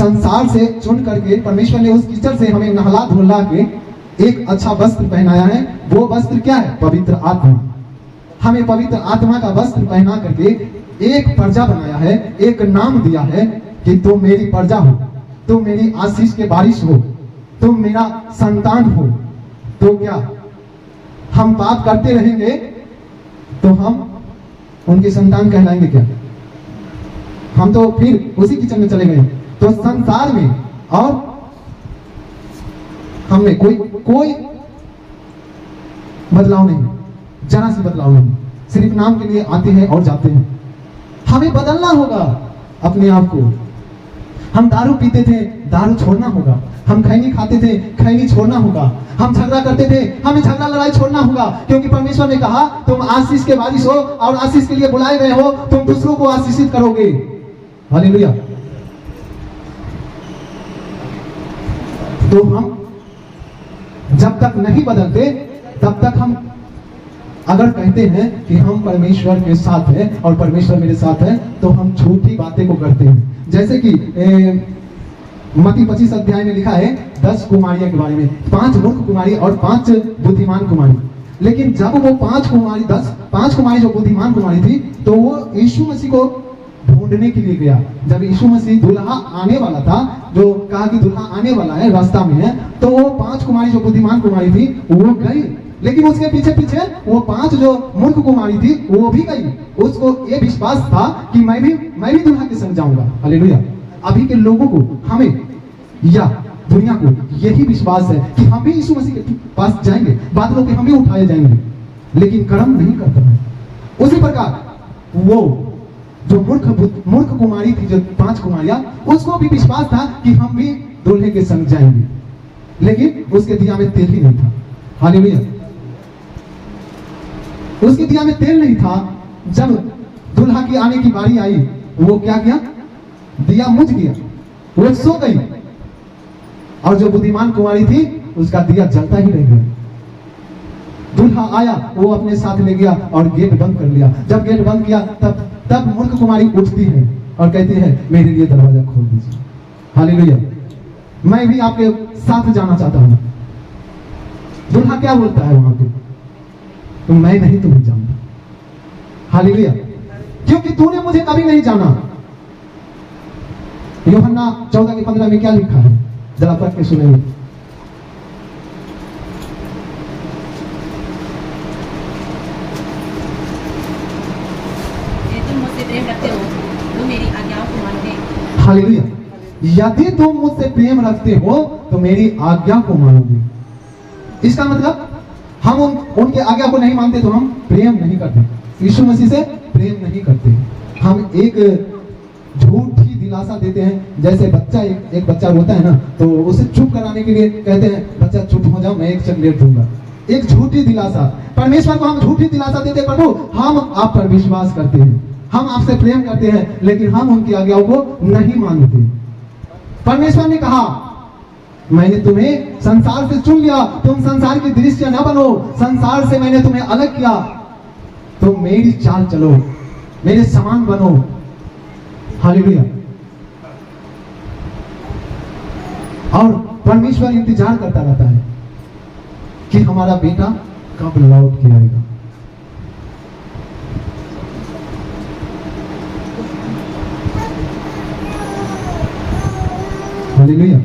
संसार से चुन करके परमेश्वर ने उस कीचड़ से हमें नहला धुला के एक अच्छा वस्त्र पहनाया है। वो वस्त्र क्या है? पवित्र आत्मा। हमें पवित्र आत्मा का वस्त्र पहना करके एक प्रजा बनाया है, एक नाम दिया है कि तुम मेरी प्रजा हो, तुम मेरी आशीष के बारिश हो, तुम मेरा संतान हो। तो क्या हम पाप करते रहेंगे तो हम उनके संतान कहलाएंगे क्या? हम तो फिर उसी कीचड़ में चले गए। तो संसार में और हमने कोई बदलाव नहीं, जरा सी बदलाव नहीं, सिर्फ नाम के लिए आते हैं और जाते हैं। हमें बदलना होगा अपने आप को। हम दारू पीते थे, दारू छोड़ना होगा। हम खैनी खाते थे, खैनी छोड़ना होगा। हम झगड़ा करते थे, हमें झगड़ा लड़ाई छोड़ना होगा, क्योंकि परमेश्वर ने कहा तुम आशीष के वारिस हो और आशीष के लिए बुलाए गए हो, तुम दूसरों को आशीषित करोगे। हालेलुया। तो हम जब तक नहीं बदलते तब तक हम अगर कहते हैं कि हम परमेश्वर के साथ हैं और परमेश्वर मेरे साथ है, तो हम झूठी बातें को करते हैं। जैसे कि मत्ती 25 अध्याय में लिखा है 10 कुमारियों के बारे में, 5 मूर्ख कुमारी और 5 बुद्धिमान कुमारी। लेकिन जब वो 5 कुमारी जो बुद्धिमान कुमारी थी, तो वो यीशु मसीह को ढूंढने के लिए गया। जब यीशु मसीह दूल्हा आने वाला था, जो कहा कि दूल्हा आने वाला है, रास्ता में है, तो वो 5 कुमारी जो बुद्धिमान कुमारी थी वो गई। लेकिन उसके पीछे पीछे वो 5 जो मूर्ख कुमारी थी वो भी गई। उसको ये विश्वास था कि मैं भी दूल्हा के संग जाऊंगा। हालेलुया। अभी के लोगों को, हमें या दुनिया को यही विश्वास है कि हम भी यीशु मसीह के पास जाएंगे, बादलों पे हम भी उठाए जाएंगे, लेकिन कर्म नहीं करता है। उसी प्रकार वो जो मूर्ख कुमारी थी, जो 5 कुमारियां, उसको भी विश्वास था कि हम भी दूल्हे के संग जाएंगे, लेकिन उसके दिया में तेल ही नहीं था। हालेलुया। उसके दिया में तेल नहीं था। जब दूल्हा की आने की बारी आई, वो क्या किया? दिया मुझ गया, वो सो गई। और जो बुद्धिमान कुमारी थी, उसका दिया जलता ही रह गया। दूल्हा आया, वो अपने साथ ले गया और गेट बंद कर लिया। जब गेट बंद किया, तब मूर्ख कुमारी उठती है और कहती है मेरे लिए दरवाजा खोल दीजिए। हालेलुया। मैं भी आपके साथ जाना चाहता हूं। दूल्हा क्या बोलता है वहां पे? तो मैं नहीं तुम्हें जानता। हालेलुया। क्योंकि तूने मुझे कभी नहीं जाना। यूहन्ना 14 के 15 में क्या लिखा है? जरा पढ़ के सुनेंगे। हालेलुया। यदि तुम मुझसे प्रेम रखते हो तो मेरी आज्ञा को मानोगे। इसका मतलब हम उनके आज्ञा को नहीं मानते तो हम प्रेम नहीं करते, यीशु मसीह से प्रेम नहीं करते। हम एक झूठी दिलासा देते हैं। जैसे बच्चा एक बच्चा रोता है ना, तो उसे चुप कराने के लिए कहते हैं बच्चा चुप हो जाओ, मैं एक चॉकलेट दूंगा। एक झूठी दिलासा। परमेश्वर को हम झूठी दिलासा देते, प्रभु हम आप पर विश्वास करते हैं, हम आपसे प्रेम करते हैं, लेकिन हम उनकी आज्ञाओं को नहीं मानते। परमेश्वर ने कहा मैंने तुम्हें संसार से चुन लिया, तुम संसार की दृश्य न बनो, संसार से मैंने तुम्हें अलग किया, तुम मेरी चाल चलो, मेरे समान बनो। हालेलुया। और परमेश्वर इंतजार करता रहता है कि हमारा बेटा कब लौट के आएगा। हालेलुया।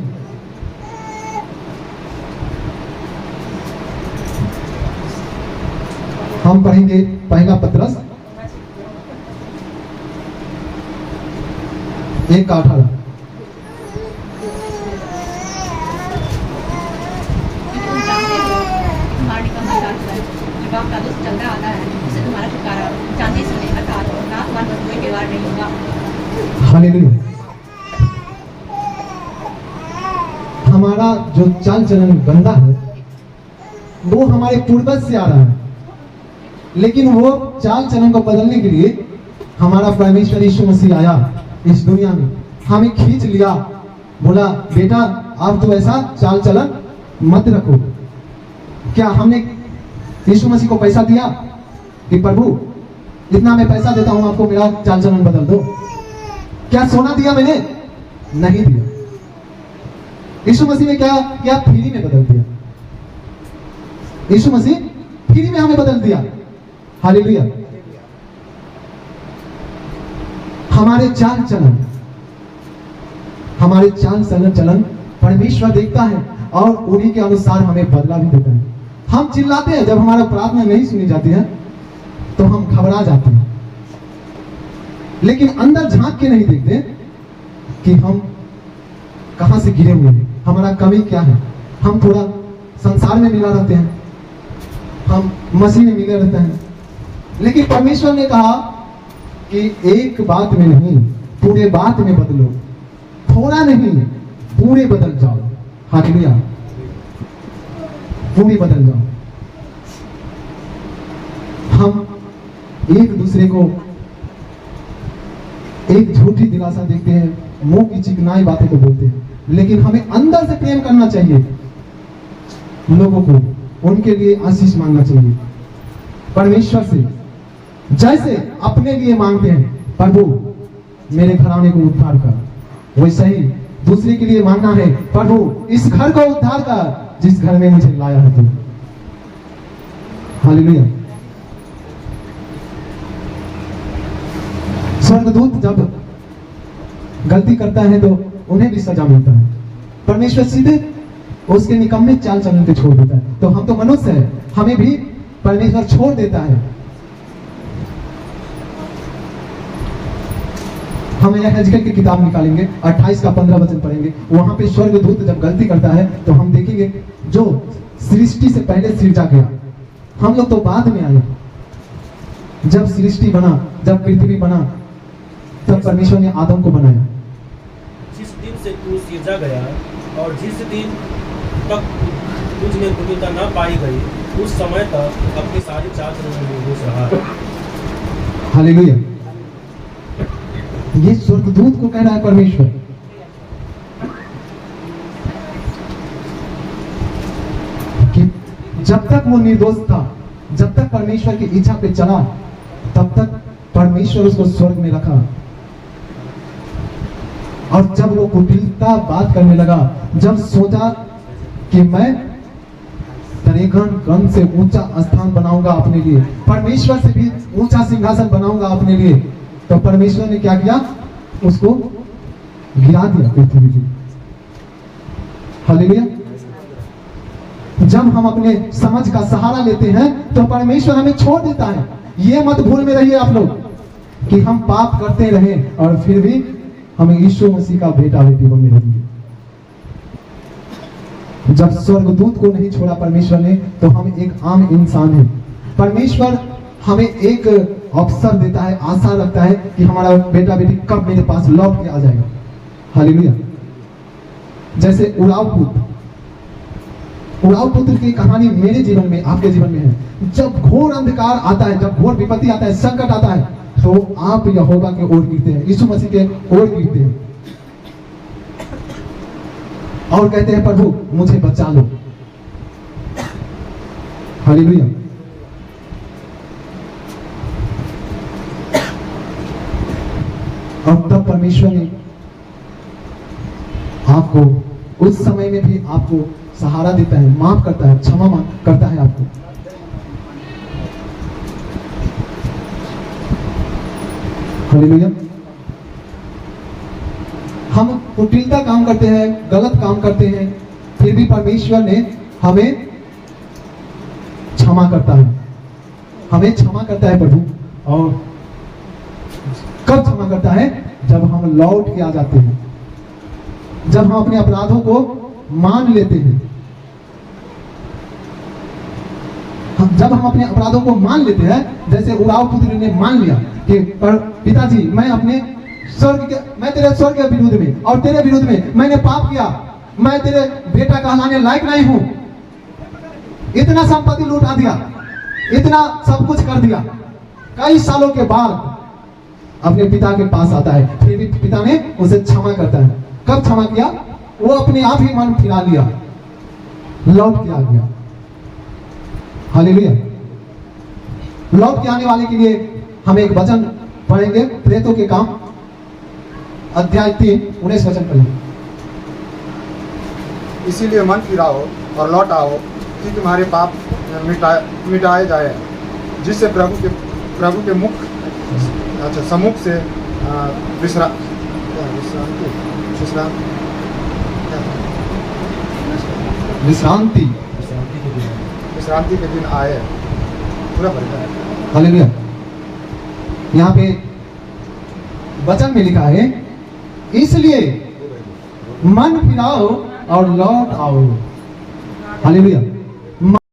हम पढ़ेंगे पहला पत्रस 1:18। हालेलुया। हमारा जो चाल चलन गंदा है वो हमारे पूर्वज से आ रहा है, लेकिन वो चाल चलन को बदलने के लिए हमारा परमेश्वर यीशु मसीह आया इस दुनिया में, हमें खींच लिया, बोला बेटा आप तो ऐसा चाल चलन मत रखो। क्या हमने यीशु मसीह को पैसा दिया कि प्रभु इतना मैं पैसा देता हूं आपको मेरा चाल चलन बदल दो? क्या सोना दिया मैंने? नहीं दिया। यीशु मसीह ने क्या क्या फ्री में बदल दिया। यीशु मसीह फ्री में हमें बदल दिया। हालेलुया। हमारे चाल चलन परमेश्वर देखता है और उन्हीं के अनुसार हमें बदला भी देता है। हम चिल्लाते हैं जब हमारा प्रार्थना नहीं सुनी जाती है तो हम घबरा जाते हैं, लेकिन अंदर झांक के नहीं देखते कि हम कहां से गिरे हुए हैं, हमारा कमी क्या है। हम थोड़ा संसार में मिला रहते हैं, हम मसीह में मिले रहते हैं, लेकिन परमेश्वर ने कहा कि एक बात में नहीं, पूरे बात में बदलो, थोड़ा नहीं पूरे बदल जाओ। हालेलुया। पूरे बदल जाओ। हम एक दूसरे को एक झूठी दिलासा देखते हैं, मुंह की चिकनाई बातें को बोलते हैं, लेकिन हमें अंदर से प्रेम करना चाहिए लोगों को, उनके लिए आशीष मांगना चाहिए परमेश्वर से, जैसे अपने लिए मांगते हैं प्रभु मेरे घराने को उद्धार कर, वैसे ही दूसरे के लिए मांगना है प्रभु इस घर को उद्धार कर जिस घर में मुझे लाया है तू। हालेलुया। स्वर्गदूत जब गलती करता है तो उन्हें भी सजा मिलता है। परमेश्वर सीधे उसके निकम्मे चाल चलन के छोड़ देता है। तो हम तो मनुष्य है, हमें भी परमेश्वर छोड़ देता है। हम यह हेजकेल की किताब निकालेंगे, 28 का 15 वचन पढ़ेंगे। वहां पे स्वर्गदूत जब गलती करता है तो हम देखेंगे जो सृष्टि से पहले सृजा गया, हम लोग तो बाद में आए। जब सृष्टि बना, जब पृथ्वी बना, तब परमेश्वर ने आदम को बनाया। जिस दिन से तू सृजा गया और जिस दिन तक तुझ में कुटिलता न पाई गई, उस समय तक अपनी सारी चाल चलन में निर्दोष रहा। हालेलुया। ये स्वर्गदूत को कह रहा है परमेश्वर। कि जब तक वो निर्दोष था, जब तक परमेश्वर की इच्छा पे चला, तब तक परमेश्वर उसको स्वर्ग में रखा। और जब वो कुटिलता बात करने लगा, जब सोचा कि मैं तरेगन से ऊंचा स्थान बनाऊंगा अपने लिए, परमेश्वर से भी ऊंचा सिंहासन बनाऊंगा अपने लिए, तो परमेश्वर ने क्या किया, उसको गिरा दिया पृथ्वी पे। हालेलुया। जब हम अपने समझ का सहारा लेते हैं तो परमेश्वर हमें छोड़ देता है। ये मत भूल में रहिए आप लोग कि हम पाप करते रहे और फिर भी हमें यीशु मसीह का बेटा बेटी बनने लगे। जब स्वर्गदूत को नहीं छोड़ा परमेश्वर ने, तो हम एक आम इंसान हैं। परमेश्वर हमें एक अवसर देता है, आशा रखता है कि हमारा बेटा बेटी कब मेरे पास लौट के आ जाएगा। हालेलुया। जैसे उड़ाऊ पुत्र की कहानी मेरे जीवन में, आपके जीवन में है। जब घोर अंधकार आता है, जब घोर विपत्ति आता है, संकट आता है, तो आप यहोवा के ओर गिरते हैं, यीशु मसीह के ओर गिरते हैं और कहते हैं प्रभु मुझे बचा लो। हालेलुया। और तब परमेश्वर ने आपको उस समय में भी आपको सहारा देता है, माफ करता है, क्षमा करता है आपको। हालेलुया। हम कुटिलता काम करते हैं, गलत काम करते हैं, फिर भी परमेश्वर ने हमें क्षमा करता है, हमें क्षमा करता है प्रभु। और कब क्षमा करता है? जब हम लौट के आ जाते हैं, जब हम अपने अपराधों को मान लेते हैं। जब हम अपने अपराधों को मान लेते हैं, जैसे उड़ाऊ पुत्र ने मान लिया कि पिताजी मैं तेरे स्वर्ग के विरुद्ध में और तेरे विरुद्ध में मैंने पाप किया, मैं तेरे बेटा कहलाने लायक नहीं हूं। इतना संपत्ति लूटा दिया, इतना सब कुछ कर दिया। कई सालों के बाद अपने पिता के पास आता है, फिर भी पिता ने उसे क्षमा करता है। कब क्षमा किया? वो अपने आप ही मन फिरा लिया, लौट के आ गया। हालेलुया। लौट के आने वाले के लिए हम एक वचन पढ़ेंगे, प्रेतों के काम अध्याय 3 19 वचन पढ़ेंगे। इसीलिए मन फिराओ और लौट आओ कि तुम्हारे पाप मिटाए जाए, जिससे प्रभु के मुख सम्मुख से विश्रांति के दिन आए। पूरा पढ़ना है। हालेलुया। यहाँ पे वचन में लिखा है, इसलिए मन फिराओ और लौट आओ। हालेलुया।